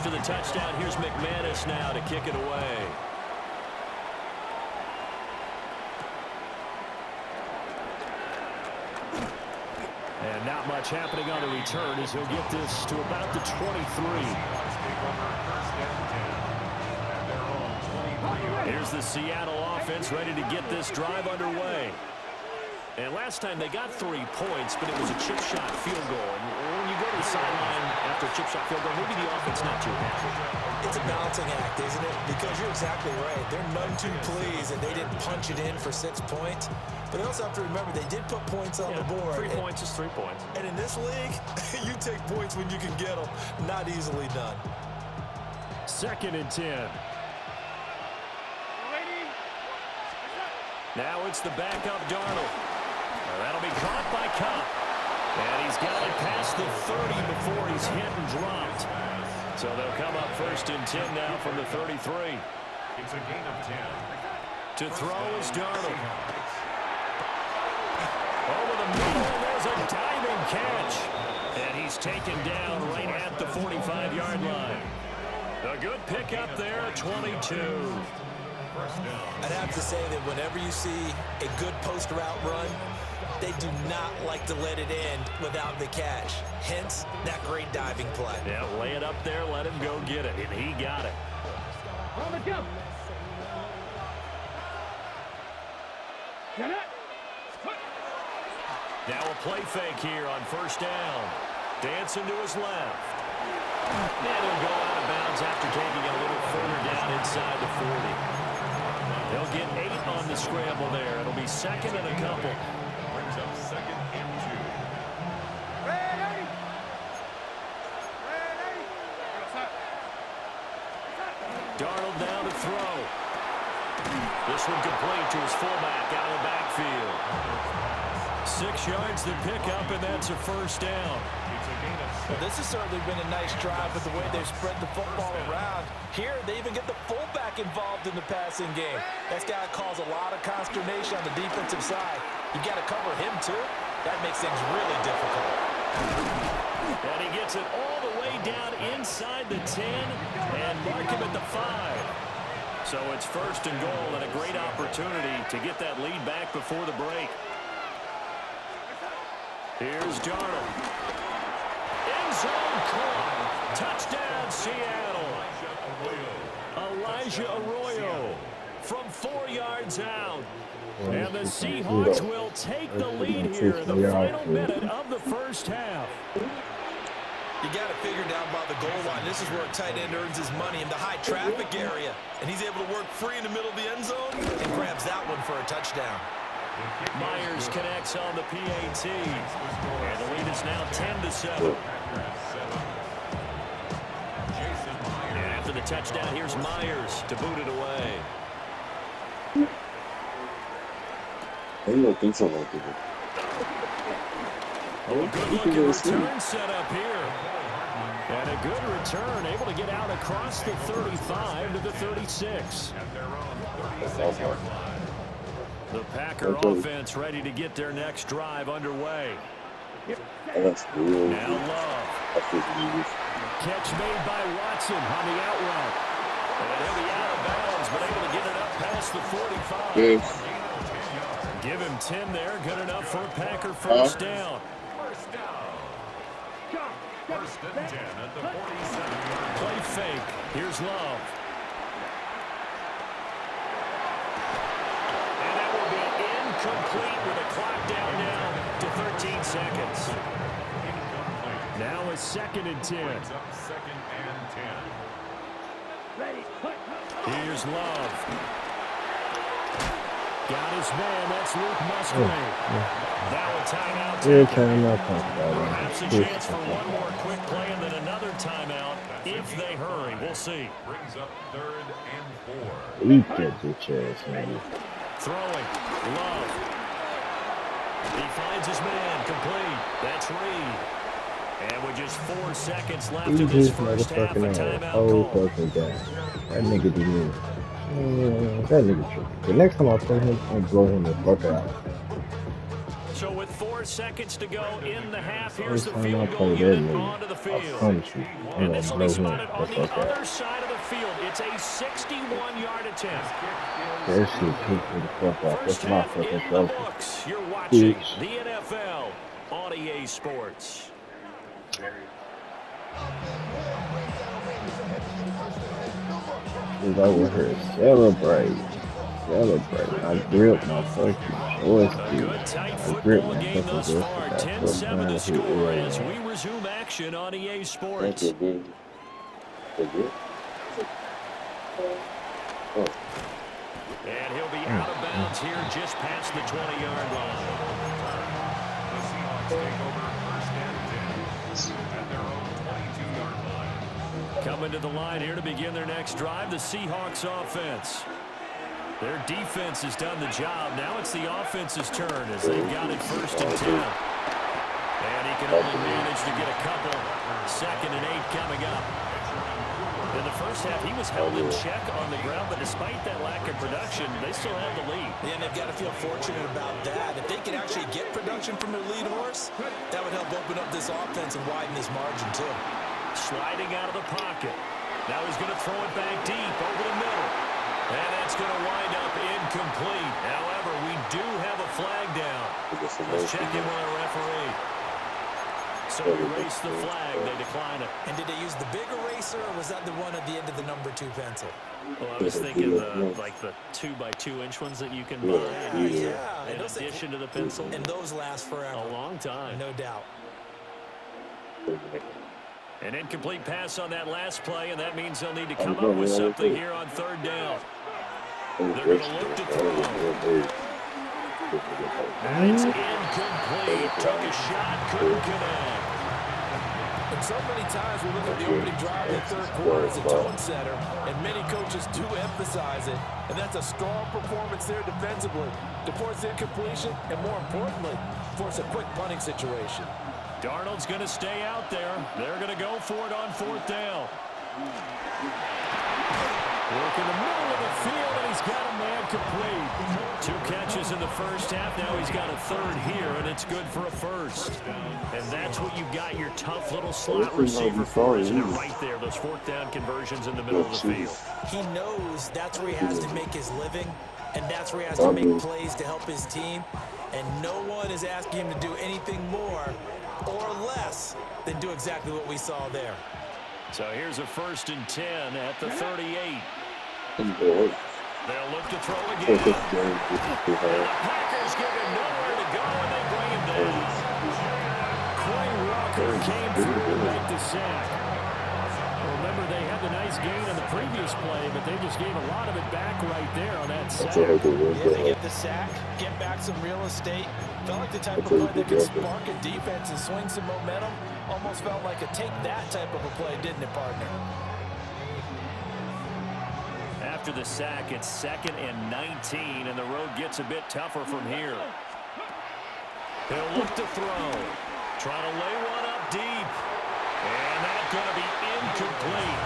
After the touchdown, here's McManus now to kick it away. And not much happening on the return as he'll get this to about the 23. Here's the Seattle offense ready to get this drive underway. And last time they got 3 points, but it was a chip shot field goal. And when you go to the sideline after a chip shot field goal, maybe the offense not too happy. It's a balancing act, isn't it? Because you're exactly right. They're none too pleased, and they didn't punch it in for 6 points. But they also have to remember they did put points on the board. 3 points is 3 points. And in this league, you take points when you can get them. Not easily done. 2nd and 10. Now it's the backup Darnold. That'll be caught by Cup. And he's got it past the 30 before he's hit and dropped. So they'll come up 1st and 10 now from the 33. It's a gain of 10. To throw is Darnold. Over the middle, there's a diving catch. And he's taken down right at the 45-yard line. A good pickup there, 22. I'd have to say that whenever you see a good post route run, they do not like to let it end without the catch. Hence, that great diving play. Yeah, lay it up there, let him go get it, and he got it. Now a play fake here on 1st down. Dancing to his left. And he'll go out of bounds after taking it a little further down inside the 40. They'll get 8 on the scramble there. It'll be 2nd and a couple. Brings up 2nd and 2. Darnold now to throw. This one complete to his fullback out of the backfield. 6 yards to pick up, and that's a 1st down. Well, this has certainly been a nice drive with the way they've spread the football around. Here, they even get the fullback involved in the passing game. That's got to cause a lot of consternation on the defensive side. You got to cover him, too. That makes things really difficult. And he gets it all the way down inside the 10 and mark him at the 5. So it's 1st and goal and a great opportunity to get that lead back before the break. Here's Darnold. End zone caught. Touchdown, Seattle. Elijah Arroyo from 4 yards out. And the Seahawks will take the lead here in the final minute of the 1st half. You got to figure down by the goal line. This is where a tight end earns his money in the high traffic area. And he's able to work free in the middle of the end zone and grabs that one for a touchdown. Myers connects on the PAT. And the lead is now 10-7. And after the touchdown, here's Myers to boot it away. Oh, a good-looking return set up here. And a good return, able to get out across the 35 to the 36. At their own 36-yard line. The Packer offense ready to get their next drive underway. Now Love. Catch made by Watson on the out route. And he'll be out of bounds, but able to get it up past the 45. Yes. Give him 10 there. Good enough for a Packer 1st down. 1st and 10 at the 47-yard line. Play fake. Here's Love. And that will be incomplete with a clock down now to 13 seconds. Incomplete. Now a 2nd and 10. Brings up 2nd and 10. Here's Love. Got his man. That's Luke Musgrave. Now a timeout. Perhaps a chance for one more quick play and then another timeout if they hurry. We'll see. Brings up 3rd and 4. Eat that bitch ass, man. Throwing. Love. He finds his man. Complete. That's Reed. And with just 4 seconds left in this first half, a timeout call. That nigga didn't. That nigga tripping. The next time I play him, I'm blow him the fuck out. So with 4 4 seconds to go in the half. Here's Every the time I field play goal that unit nigga, onto the I field. promise you, I'm And gonna this will blow be him spotted the on the fuck out. other side of the field. It's a 61-yard attempt. That shit pissed me the fuck off. First That's my half fucking in the trophy. books. You're watching Bitch. the NFL on EA Sports. He's over here celebrate. I gripped my fucking A joystick. good, tight I gripped football my game fucking thus joystick. far. I fucked 10-7 down the his score ear. as we resume action on EA Sports. Thank you, dude. Oh. And he'll be out of bounds here just past the 20-yard line. The Seahawks take over first and 10 at their own 22-yard line. Coming to the line here to begin their next drive, the Seahawks offense. Their defense has done the job. Now it's the offense's turn as they've got it first and 10. And he can only manage to get a couple. 2nd and 8 coming up. In the first half, he was held in check on the ground, but despite that lack of production, they still have the lead. Yeah, and they've got to feel fortunate about that. If they can actually get production from their lead horse, that would help open up this offense and widen this margin, too. Sliding out of the pocket. Now he's going to throw it back deep over the middle. And that's going to wind up incomplete. However, we do have a flag down. Let's check in with our referee. So erase the flag. They decline it. And did they use the big eraser, or was that the one at the end of the number 2 pencil? Well, I was thinking like the 2x2-inch ones that you can buy Yeah. in addition to the pencil. And those last forever. A long time. No doubt. An incomplete pass on that last play, and that means they'll need to come up with something here on 3rd down. They're going to look to throw. And it's incomplete. Took a shot, couldn't connect. And so many times we look at the opening drive in the 3rd quarter as a tone setter, and many coaches do emphasize it, and that's a strong performance there defensively to force incompletion and, more importantly, force a quick punting situation. Darnold's going to stay out there. They're going to go for it on 4th down. Work in the middle of the field, and he's got a man complete. 2 catches in the first half. Now he's got a 3rd here, and it's good for a 1st. And that's what you've got your tough little slot receiver for, isn't it? Right there, those 4th down conversions in the middle of the field. He knows that's where he has to make his living, and that's where he has to make plays to help his team. And no one is asking him to do anything more or less than do exactly what we saw there. So here's a 1st and 10 at the 38. They'll look to throw again. And the Packers give him nowhere to go, and they bring him down. Quay Walker came through to make the sack. Remember, they had the nice gain on the previous play, but they just gave a lot of it back right there on that sack. Yeah, they get the sack, get back some real estate. Felt like the type of play that could spark a defense and swing some momentum. Almost felt like a take that type of a play, didn't it, partner? After the sack, it's 2nd and 19, and the road gets a bit tougher from here. He'll look to throw. Trying to lay one up deep. And that's going to be incomplete.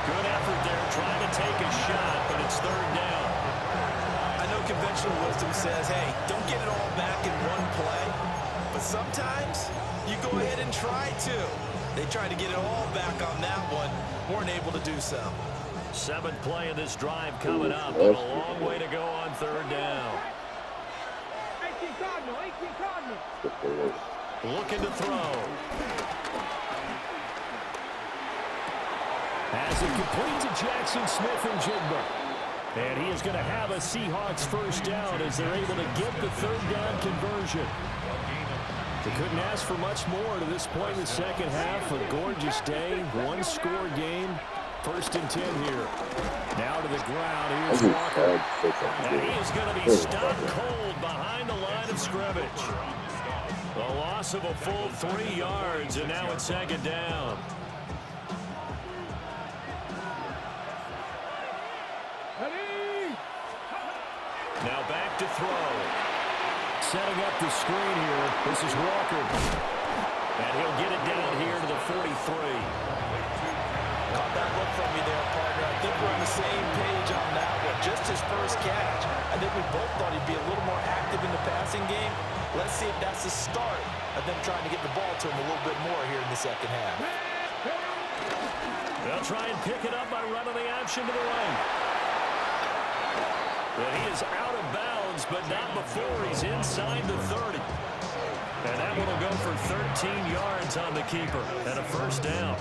Good effort there, trying to take a shot, but it's 3rd down. I know conventional wisdom says, hey, don't get it all back in one play. But sometimes you go ahead and try to. They tried to get it all back on that one. Weren't able to do so. 7th play of this drive coming up, but a long way to go on 3rd down. Looking to throw. Has it complete to Jackson Smith and Jigba. And he is going to have a Seahawks 1st down as they're able to get the 3rd down conversion. They couldn't ask for much more to this point in the 2nd half. A gorgeous day, 1-score game. 1st and 10 here. Now to the ground. Here's Walker. And he is going to be stopped cold behind the line of scrimmage. A loss of a full 3 yards, and now it's 2nd down. Now back to throw. Setting up the screen here. This is Walker. And he'll get it down here to the 43. Caught that look from you there, partner. I think we're on the same page on that one. Just his first catch. I think we both thought he'd be a little more active in the passing game. Let's see if that's the start of them trying to get the ball to him a little bit more here in the second half. They'll try and pick it up by running the option to the right. But he is out of bounds, but not before he's inside the 30. And that one will go for 13 yards on the keeper and a first down.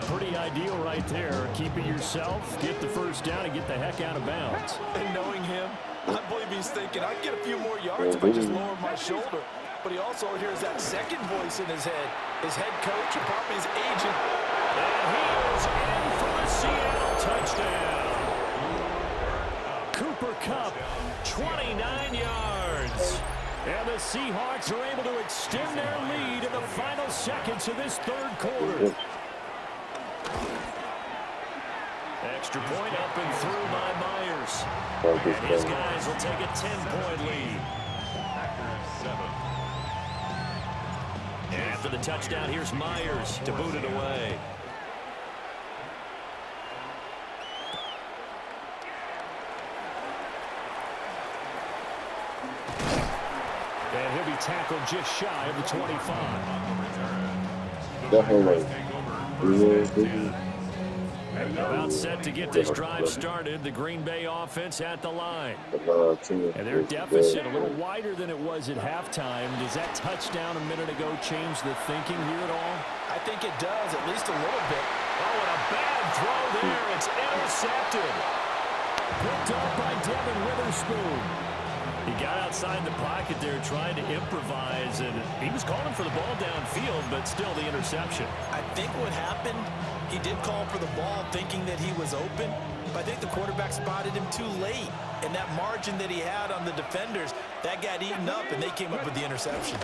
Pretty ideal right there. Keep it yourself, get the first down, and get the heck out of bounds. And knowing him, I believe he's thinking, I'd get a few more yards if I just lower my shoulder. But he also hears that second voice in his head, his head coach and probably his agent. And he is in for the Seattle touchdown. Cooper Kupp, 29 yards. And the Seahawks are able to extend their lead in the final seconds of this third quarter. Extra point up and through by Myers. And his guys will take a 10-point lead. And after the touchdown, here's Myers to boot it away. And he'll be tackled just shy of the 25. About set to get this drive started. The Green Bay offense at the line. And their deficit a little wider than it was at halftime. Does that touchdown a minute ago change the thinking here at all? I think it does, at least a little bit. Oh, and a bad throw there. It's intercepted. Picked up by Devin Witherspoon. He got outside the pocket there trying to improvise, and he was calling for the ball downfield, but still the interception. I think what happened, he did call for the ball thinking that he was open, but I think the quarterback spotted him too late. And that margin that he had on the defenders, that got eaten up, and they came up with the interception.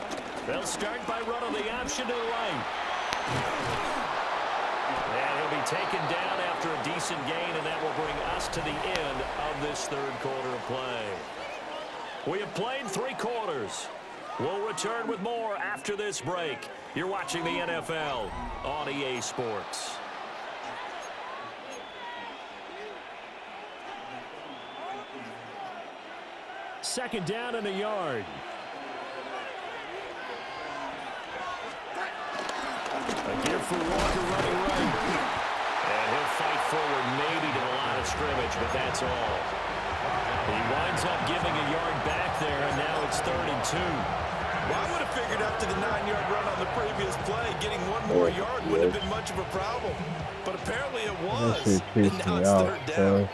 They'll start by running the option to the right. And he'll be taken down after a decent gain, and that will bring us to the end of this third quarter of play. We have played 3 quarters. We'll return with more after this break. You're watching the NFL on EA Sports. Second down in a yard. A give for Walker running right. And he'll fight forward maybe to the line of scrimmage, but that's all. He winds up giving a yard back there, and now it's 3rd and 2. Well, I would have figured after the 9-yard run on the previous play, getting one more yard wouldn't have been much of a problem. But apparently it was, and now it's 3rd down.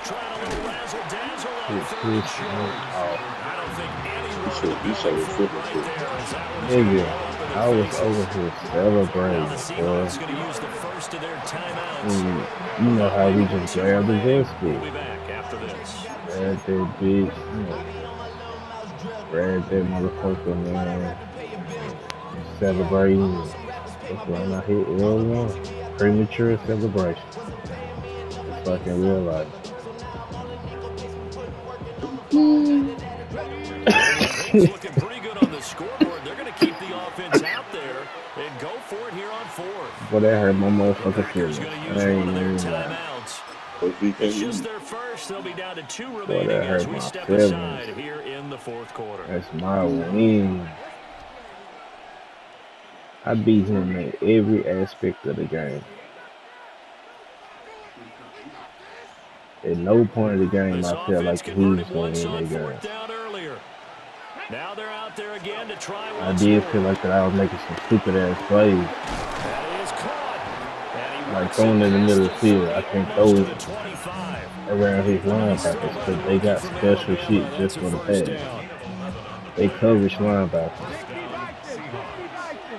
Trying a little razzle-dazzle on 3rd and short. I don't think anyone in the building flew right there as that one is going to go up in the I was faces. over here celebrating, Now the Seahawks going to use the first of their timeouts. You know how we just grabbed the We'll biscuit. be back after this. Grab that bitch, grab that motherfucker, man. Celebrating. That's when I hit L1. Premature celebration. It's fucking real life. Things looking pretty good on the scoreboard. They're going to keep the offense out there and go for it here on 4th. But that hurt my The motherfucking Packers feelings. going to I use one ain't of their even lying. timeouts. It's just their first. They'll be down to 2 remaining that as hurt we my step feelings. aside here in the 4th quarter. That's my win. I beat him in every aspect of the game. At no point of the game This I felt offense like he was converted going once to on win that 4th game. down earlier. Now they're out there again to try I once did more. feel like that I was making some stupid ass plays, That is caught. And he like works throwing it in the past middle of the field. I 30, can't almost throw to it the 25. around his linebackers because they got special shit just That's a for the first pass. down. They coverage linebackers.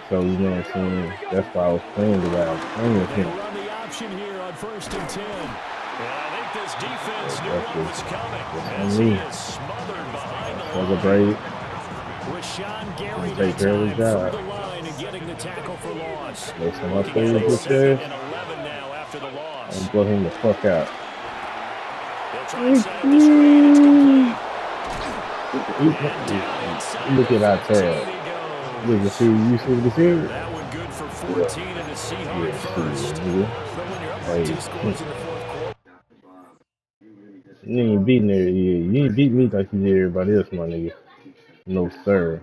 So you know what I'm saying? That's why I was playing the way I was playing with They him. run the option here on 1st and 10. And I think this defense knew That's what was just- coming that's as on he me. is smothered behind the line. Celebrate. With Sean Gary Take that care of the time job. through the line and getting the tackle for loss. Listen, my Looking at players a with 2nd there, and 11 now after the loss. and blow him the fuck out. They'll try and set up the screen. It's complete. Look And down inside at the our 15 tab. he goes. Look, you see this here? That one good for 14 and a Seahawk Yeah, first. see, nigga. But when you're up by Hey, 2 scores in the 4th quarter, You ain't beating it. You ain't beat me like you did everybody else, my nigga. No, sir.